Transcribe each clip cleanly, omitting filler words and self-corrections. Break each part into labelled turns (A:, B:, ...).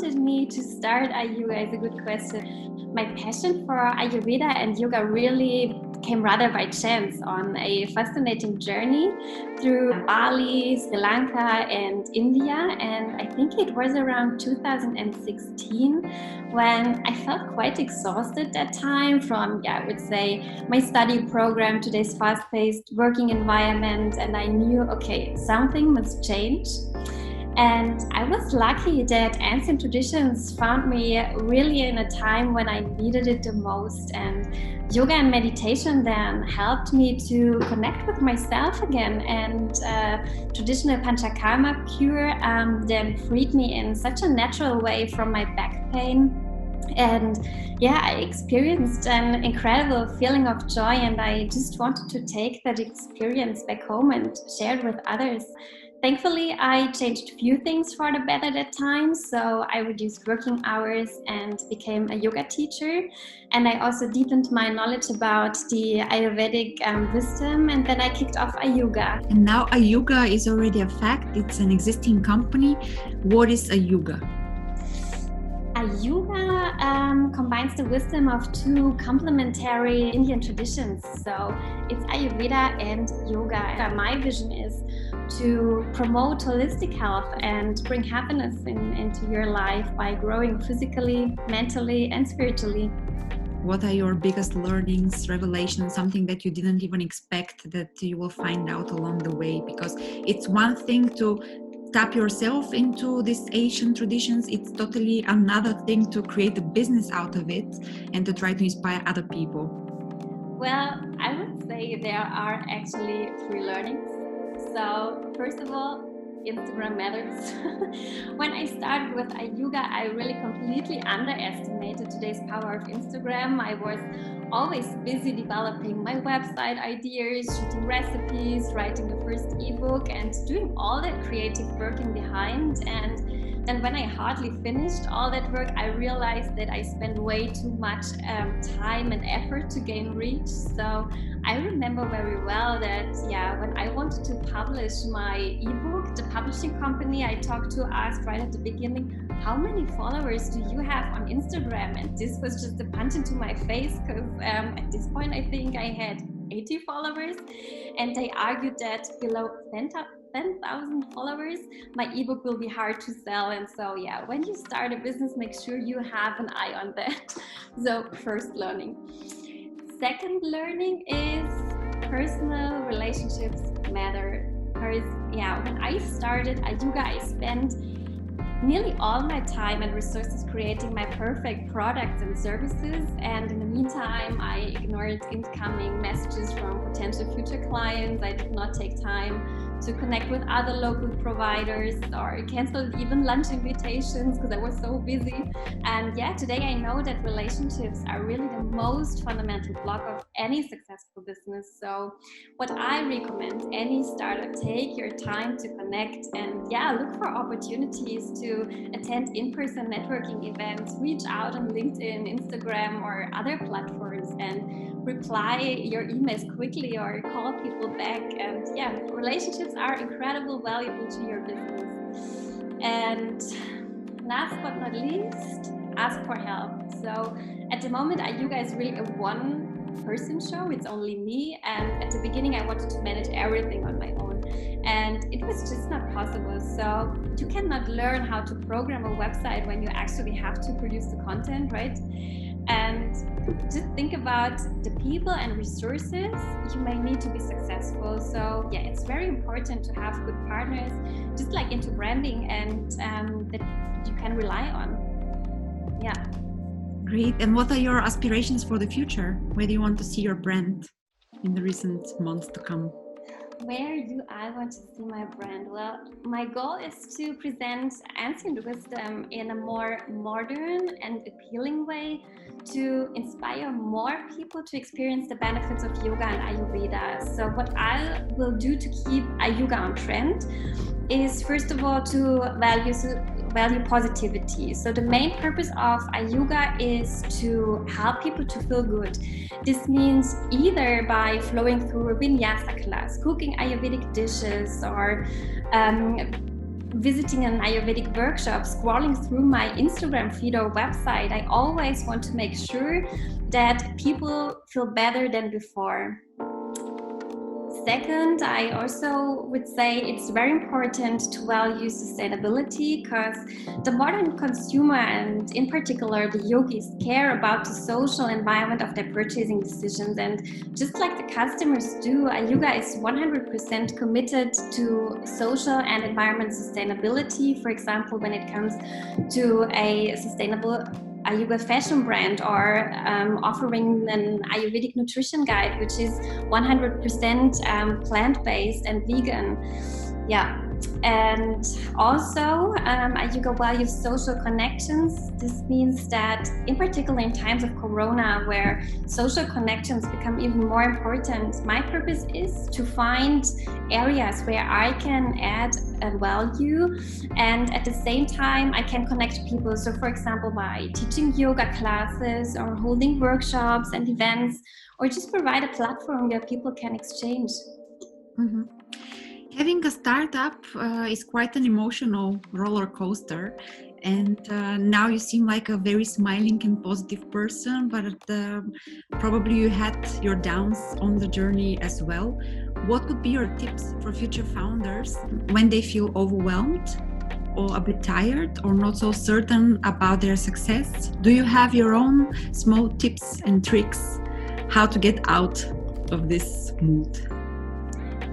A: prompted me to start Ayuga is a good question. My passion for Ayurveda and yoga really came rather by chance on a fascinating journey through Bali, Sri Lanka, and India. And I think it was around 2016 when I felt quite exhausted that time from, I would say, my study program, today's fast-paced working environment. And I knew, okay, something must change. And I was lucky that ancient traditions found me really in a time when I needed it the most. And yoga and meditation then helped me to connect with myself again. And traditional panchakarma cure then freed me in such a natural way from my back pain. And I experienced an incredible feeling of joy, and I just wanted to take that experience back home and share it with others. Thankfully, I changed a few things for the better that time. So I reduced working hours and became a yoga teacher. And I also deepened my knowledge about the Ayurvedic wisdom. And then I kicked off Ayuga.
B: And now Ayuga is already a fact. It's an existing company. What is Ayuga?
A: Ayuga combines the wisdom of two complementary Indian traditions. So it's Ayurveda and yoga. My vision is to promote holistic health and bring happiness into your life by growing physically, mentally, and spiritually.
B: What are your biggest learnings, revelations, something that you didn't even expect that you will find out along the way? Because it's one thing to tap yourself into these Asian traditions. It's totally another thing to create a business out of it and to try to inspire other people.
A: Well, I would say there are actually 3 learnings. So first of all, Instagram matters. When I started with Ayuga, I really completely underestimated today's power of Instagram. I was always busy developing my website ideas, shooting recipes, writing the first ebook, and doing all that creative work in behind. And then when I hardly finished all that work, I realized that I spent way too much time and effort to gain reach. So I remember very well that when I wanted to publish my ebook, the publishing company I talked to asked right at the beginning, how many followers do you have on Instagram? And this was just a punch into my face because at this point I think I had 80 followers, and they argued that below 10,000 followers, my ebook will be hard to sell. And so when you start a business, make sure you have an eye on that. So first learning. Second learning is personal relationships matter. Because when I started Ayuga, I spent nearly all my time and resources creating my perfect products and services, and in the meantime I ignored incoming messages from potential future clients. I did not take time to connect with other local providers or canceled even lunch invitations because I was so busy. And today I know that relationships are really the most fundamental block of any successful business. So what I recommend any startup, take your time to connect and look for opportunities to attend in-person networking events, reach out on LinkedIn, Instagram, or other platforms, and reply your emails quickly or call people back. And relationships are incredibly valuable to your business. And last but not least, ask for help. So at the moment, Ayuga is really a one-person show. It's only me, and at the beginning I wanted to manage everything on my own, and it was just not possible. So you cannot learn how to program a website when you actually have to produce the content, right? And just think about the people and resources you may need to be successful. So it's very important to have good partners, just like into branding, and that you can rely on.
B: Great. And what are your aspirations for the future? Where do you want to see your brand in the recent months to come?
A: Where do I want to see my brand? Well, my goal is to present ancient wisdom in a more modern and appealing way to inspire more people to experience the benefits of yoga and Ayurveda. So what I will do to keep Ayuga on trend is, first of all, to value positivity. So the main purpose of Ayuga is to help people to feel good. This means either by flowing through a vinyasa class, cooking Ayurvedic dishes, or visiting an Ayurvedic workshop, scrolling through my Instagram feed or website, I always want to make sure that people feel better than before. Second, I also would say it's very important to value sustainability, because the modern consumer, and in particular the yogis, care about the social environment of their purchasing decisions. And just like the customers do, Ayuga is 100% committed to social and environment sustainability. For example, when it comes to a sustainable Ayuga fashion brand, or offering an Ayurvedic nutrition guide, which is 100% plant-based and vegan. Yeah. And also, Ayuga values social connections. This means that, in particular in times of Corona, where social connections become even more important, my purpose is to find areas where I can add a value, and at the same time I can connect people. So, for example, by teaching yoga classes, or holding workshops and events, or just provide a platform where people can exchange.
B: Mm-hmm. Having a startup is quite an emotional roller coaster, and now you seem like a very smiling and positive person, but probably you had your downs on the journey as well. What would be your tips for future founders when they feel overwhelmed or a bit tired or not so certain about their success? Do you have your own small tips and tricks how to get out of this mood?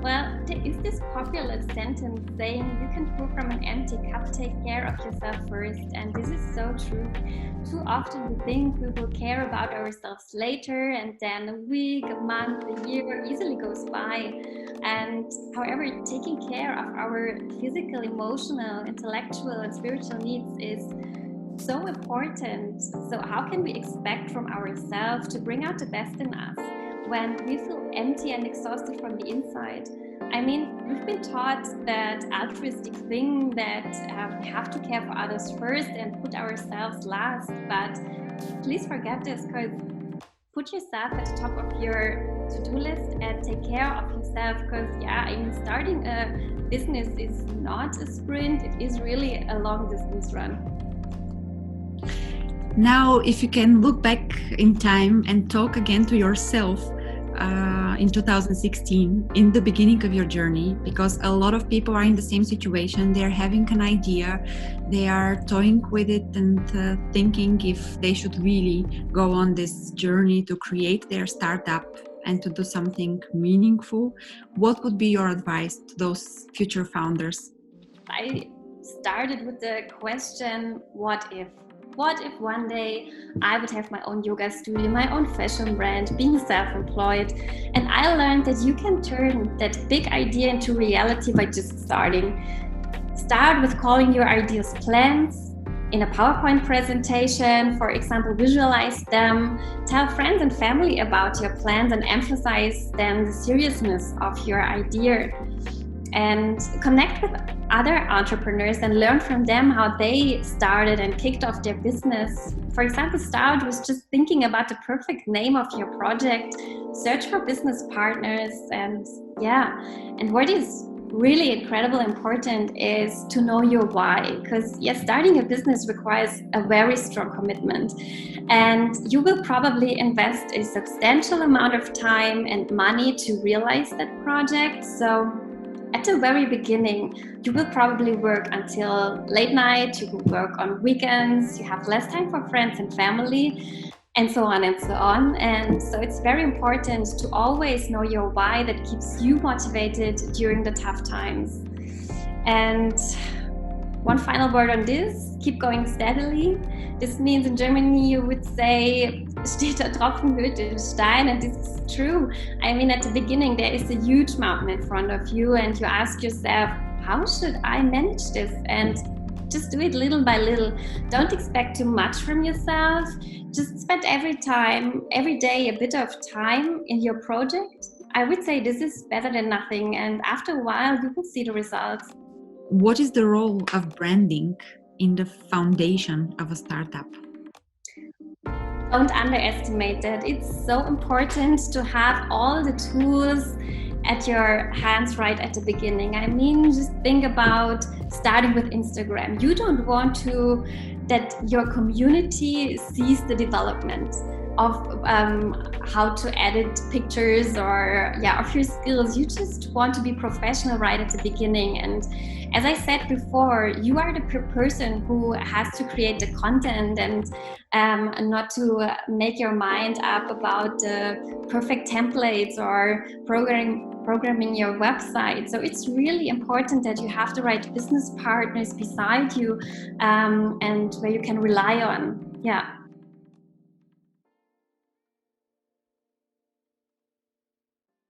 A: Well, there is this popular sentence saying, you can pour from an empty cup, take care of yourself first. And this is so true. Too often we think we will care about ourselves later, and then a week, a month, a year easily goes by. And however, taking care of our physical, emotional, intellectual, and spiritual needs is so important. So how can we expect from ourselves to bring out the best in us when we feel empty and exhausted from the inside? I mean, we've been taught that altruistic thing that we have to care for others first and put ourselves last. But please forget this, because put yourself at the top of your to-do list and take care of yourself. Because starting a business is not a sprint, it is really a long distance run.
B: Now, if you can look back in time and talk again to yourself in 2016, in the beginning of your journey, because a lot of people are in the same situation. They're having an idea, they are toying with it and thinking if they should really go on this journey to create their startup and to do something meaningful. What would be your advice to those future founders?
A: I started with the question, what if? What if one day I would have my own yoga studio, my own fashion brand, being self-employed? And I learned that you can turn that big idea into reality by just starting. Start with calling your ideas plans in a PowerPoint presentation. For example, visualize them, tell friends and family about your plans, and emphasize then the seriousness of your idea. And connect with other entrepreneurs and learn from them how they started and kicked off their business. For example, start with just thinking about the perfect name of your project, search for business partners, and what is really incredibly important is to know your why, because starting a business requires a very strong commitment, and you will probably invest a substantial amount of time and money to realize that project. So at the very beginning, you will probably work until late night, you will work on weekends, you have less time for friends and family, and so on and so on. And so it's very important to always know your why that keeps you motivated during the tough times. And one final word on this, keep going steadily. This means in Germany you would say, steter Tropfen höhlt den Stein, and this is true. I mean, at the beginning there is a huge mountain in front of you, and you ask yourself, how should I manage this? And just do it little by little. Don't expect too much from yourself. Just spend every day, a bit of time in your project. I would say this is better than nothing, and after a while you will see the results.
B: What is the role of branding in the foundation of a startup?
A: Don't underestimate that. It's so important to have all the tools at your hands right at the beginning. I mean, just think about starting with Instagram. You don't want to that your community sees the development of how to edit pictures or of your skills. You just want to be professional right at the beginning. And as I said before, you are the person who has to create the content and not to make your mind up about the perfect templates or programming your website. So it's really important that you have the right business partners beside you and where you can rely on. Yeah.